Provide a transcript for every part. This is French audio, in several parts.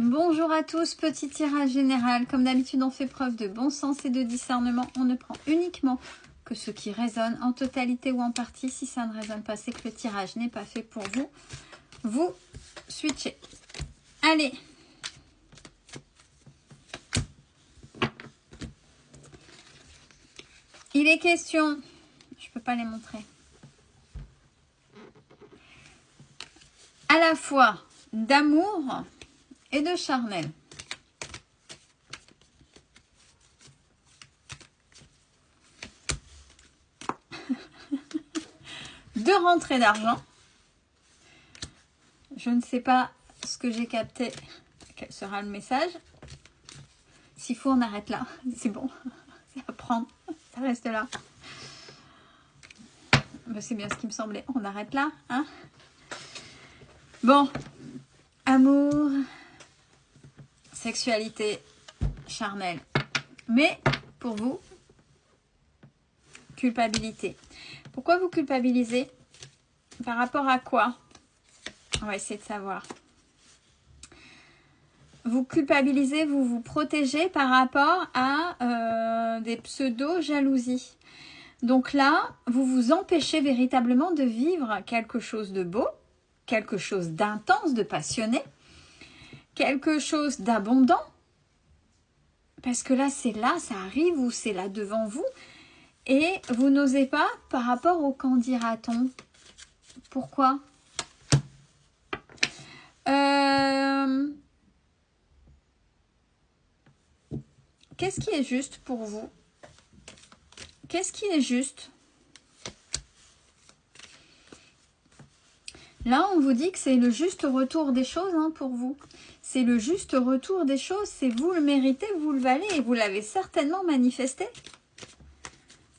Bonjour à tous, petit tirage général. Comme d'habitude, on fait preuve de bon sens et de discernement. On ne prend uniquement que ce qui résonne en totalité ou en partie. Si ça ne résonne pas, c'est que le tirage n'est pas fait pour vous. Vous switchez. Allez. Il est question, je ne peux pas les montrer, à la fois d'amour et de charnel. De rentrée d'argent. Je ne sais pas ce que j'ai capté. Quel sera le message? S'il faut, on arrête là. C'est bon. C'est à prendre. Ça reste là. Ben, c'est bien ce qui me semblait. On arrête là. Hein? Bon. Amour. Sexualité. Charnel. Mais, pour vous, culpabilité. Pourquoi vous culpabilisez? Par rapport à quoi? On va essayer de savoir. Vous culpabilisez, vous vous protégez par rapport à des pseudo-jalousies. Donc là, vous vous empêchez véritablement de vivre quelque chose de beau, quelque chose d'intense, de passionné, quelque chose d'abondant. Parce que là, ça arrive ou c'est là devant vous. Et vous n'osez pas par rapport au qu'en dira-t-on. Pourquoi? Qu'est-ce qui est juste pour vous? Qu'est-ce qui est juste? Là, on vous dit que c'est le juste retour des choses pour vous. C'est le juste retour des choses. C'est vous le méritez, vous le valez et vous l'avez certainement manifesté.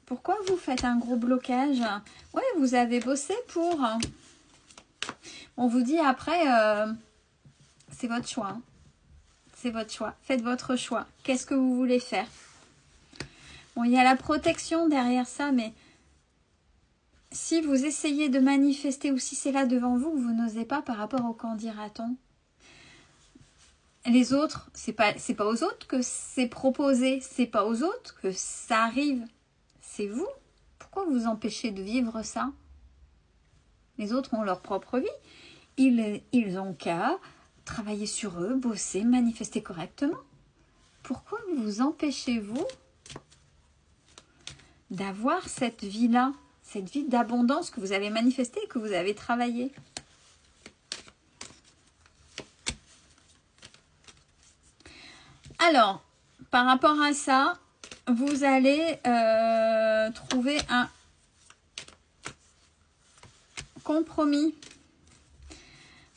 Pourquoi vous faites un gros blocage? Ouais, vous avez bossé pour. On vous dit après, c'est votre choix. C'est votre choix. Faites votre choix. Qu'est-ce que vous voulez faire? Bon, il y a la protection derrière ça, mais si vous essayez de manifester ou si c'est là devant vous, vous n'osez pas par rapport au qu'en dira-t-on. Les autres, c'est pas aux autres que c'est proposé, c'est pas aux autres que ça arrive. C'est vous. Pourquoi vous empêchez de vivre ça? Les autres ont leur propre vie. Ils ont qu'à travailler sur eux, bosser, manifester correctement. Pourquoi vous empêchez-vous d'avoir cette vie-là, cette vie d'abondance que vous avez manifestée et que vous avez travaillé? Alors, par rapport à ça, vous allez trouver un compromis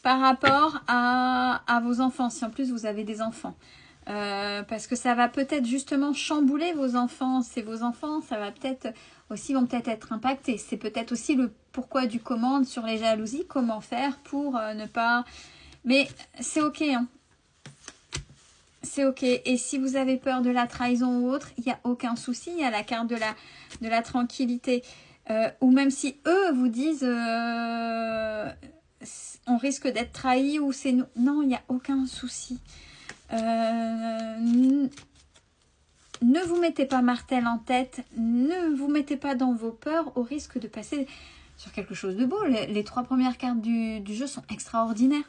par rapport à vos enfants, si en plus vous avez des enfants. Parce que ça va peut-être justement chambouler vos enfants. C'est vos enfants, ça va peut-être aussi, vont peut-être être impactés. C'est peut-être aussi le pourquoi du comment sur les jalousies. Comment faire pour ne pas... Mais c'est ok, hein. C'est ok. Et si vous avez peur de la trahison ou autre, il n'y a aucun souci. Il y a la carte de la tranquillité. Ou même si eux vous disent on risque d'être trahi ou c'est nous. Non, il n'y a aucun souci. Ne vous mettez pas martel en tête. Ne vous mettez pas dans vos peurs au risque de passer sur quelque chose de beau. Les 3 premières cartes du jeu sont extraordinaires.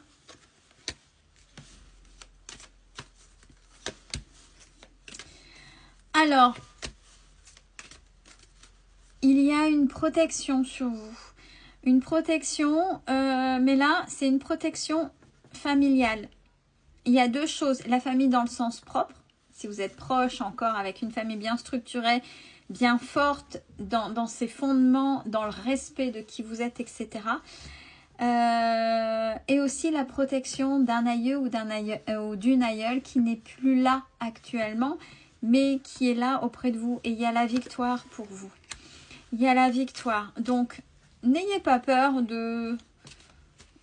Alors, il y a une protection sur vous. Une protection, mais là, c'est une protection familiale. Il y a 2 choses. La famille dans le sens propre. Si vous êtes proche encore avec une famille bien structurée, bien forte dans ses fondements, dans le respect de qui vous êtes, etc. Et aussi la protection d'un aïeux ou d'une aïeule qui n'est plus là actuellement, mais qui est là auprès de vous. Et il y a la victoire pour vous. Il y a la victoire. Donc, n'ayez pas peur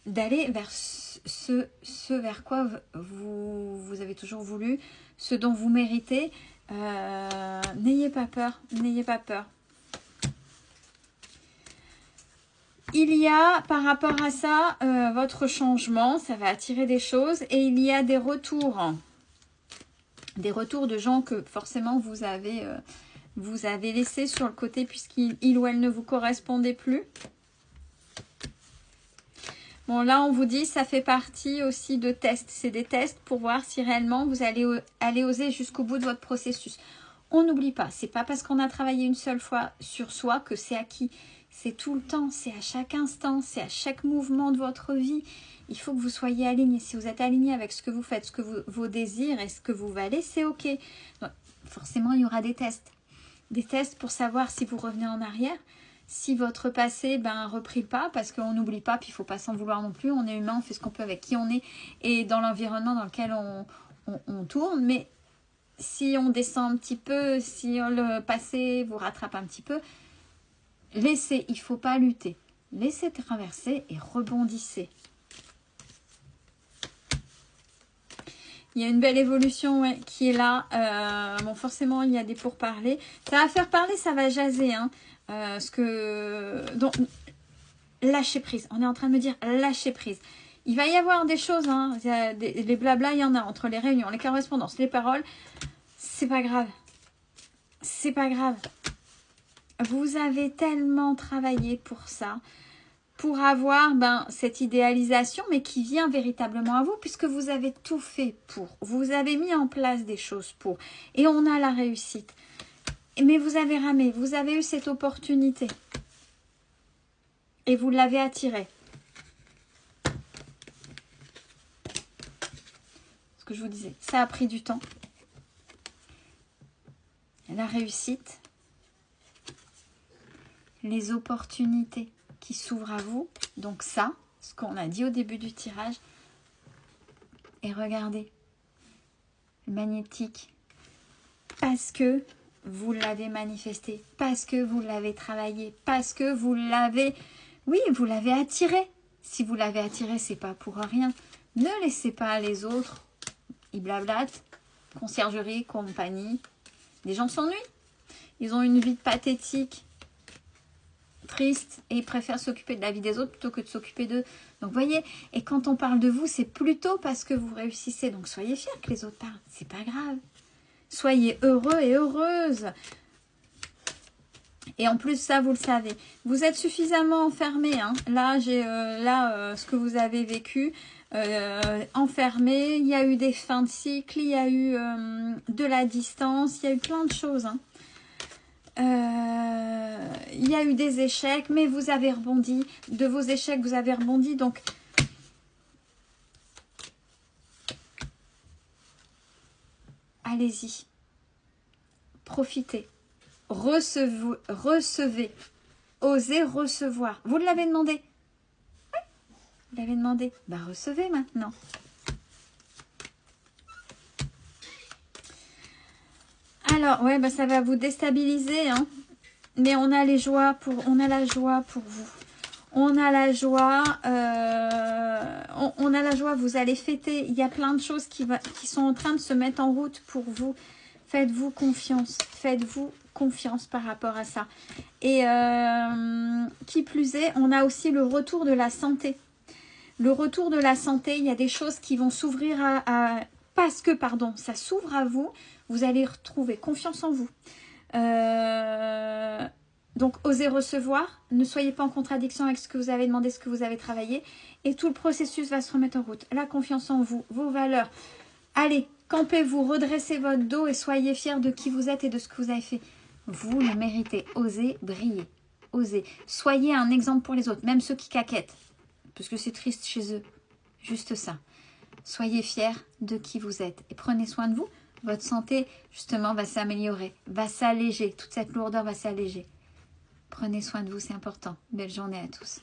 d'aller vers ce vers quoi vous avez toujours voulu, ce dont vous méritez. N'ayez pas peur. N'ayez pas peur. Il y a, par rapport à ça, votre changement, ça va attirer des choses. Et il y a des retours. Des retours de gens que forcément vous avez laissés sur le côté puisqu'il ou elle ne vous correspondait plus. Bon, là, on vous dit, ça fait partie aussi de tests. C'est des tests pour voir si réellement vous allez oser jusqu'au bout de votre processus. On n'oublie pas, c'est pas parce qu'on a travaillé une seule fois sur soi que c'est acquis. C'est tout le temps, c'est à chaque instant, c'est à chaque mouvement de votre vie. Il faut que vous soyez aligné. Si vous êtes aligné avec ce que vous faites, vos désirs et ce que vous valez, c'est OK. Donc, forcément, il y aura des tests. Des tests pour savoir si vous revenez en arrière. Si votre passé a repris le pas, parce qu'on n'oublie pas, puis il ne faut pas s'en vouloir non plus. On est humain, on fait ce qu'on peut avec qui on est et dans l'environnement dans lequel on tourne. Mais si on descend un petit peu, si le passé vous rattrape un petit peu, laissez, il ne faut pas lutter. Laissez traverser et rebondissez. Il y a une belle évolution qui est là. Bon, forcément, il y a des pourparlers. Ça va faire parler, ça va jaser. Donc, lâcher prise. On est en train de me dire lâcher prise. Il va y avoir des choses. Les blabla, il y en a entre les réunions, les correspondances, les paroles. C'est pas grave. C'est pas grave. Vous avez tellement travaillé pour ça. Pour avoir cette idéalisation, mais qui vient véritablement à vous, puisque vous avez tout fait pour. Vous avez mis en place des choses pour. Et on a la réussite. Mais vous avez ramé, vous avez eu cette opportunité. Et vous l'avez attirée. Ce que je vous disais, ça a pris du temps. La réussite. Les opportunités qui s'ouvre à vous. Donc ça, ce qu'on a dit au début du tirage. Et regardez, magnétique. Parce que vous l'avez manifesté, parce que vous l'avez travaillé, parce que vous l'avez, oui, vous l'avez attiré. Si vous l'avez attiré, c'est pas pour rien. Ne laissez pas les autres, ils blablatent, conciergerie, compagnie. Les gens s'ennuient. Ils ont une vie pathétique, triste, et ils préfèrent s'occuper de la vie des autres plutôt que de s'occuper d'eux. Donc voyez, et quand on parle de vous, c'est plutôt parce que vous réussissez. Donc soyez fiers que les autres parlent, c'est pas grave. Soyez heureux et heureuses. Et en plus, ça, vous le savez. Vous êtes suffisamment enfermé. Là, ce que vous avez vécu, enfermé. Il y a eu des fins de cycle, il y a eu de la distance, il y a eu plein de choses. Il y a eu des échecs, mais vous avez rebondi. De vos échecs, vous avez rebondi. Donc, allez-y. Profitez. Recevez. Osez recevoir. Vous l'avez demandé. Oui, vous l'avez demandé. Recevez maintenant. Alors, ouais, ça va vous déstabiliser, mais on a la joie pour vous. On a la joie, on a la joie, vous allez fêter. Il y a plein de choses qui sont en train de se mettre en route pour vous. Faites-vous confiance. Faites-vous confiance par rapport à ça. Et qui plus est, on a aussi le retour de la santé. Le retour de la santé, il y a des choses qui vont s'ouvrir parce que, ça s'ouvre à vous. Vous allez retrouver confiance en vous. Donc, osez recevoir. Ne soyez pas en contradiction avec ce que vous avez demandé, ce que vous avez travaillé. Et tout le processus va se remettre en route. La confiance en vous, vos valeurs. Allez, campez-vous, redressez votre dos et soyez fiers de qui vous êtes et de ce que vous avez fait. Vous le méritez. Osez briller. Osez. Soyez un exemple pour les autres, même ceux qui caquettent. Parce que c'est triste chez eux. Juste ça. Soyez fiers de qui vous êtes. Et prenez soin de vous. Votre santé, justement, va s'améliorer, va s'alléger. Toute cette lourdeur va s'alléger. Prenez soin de vous, c'est important. Belle journée à tous.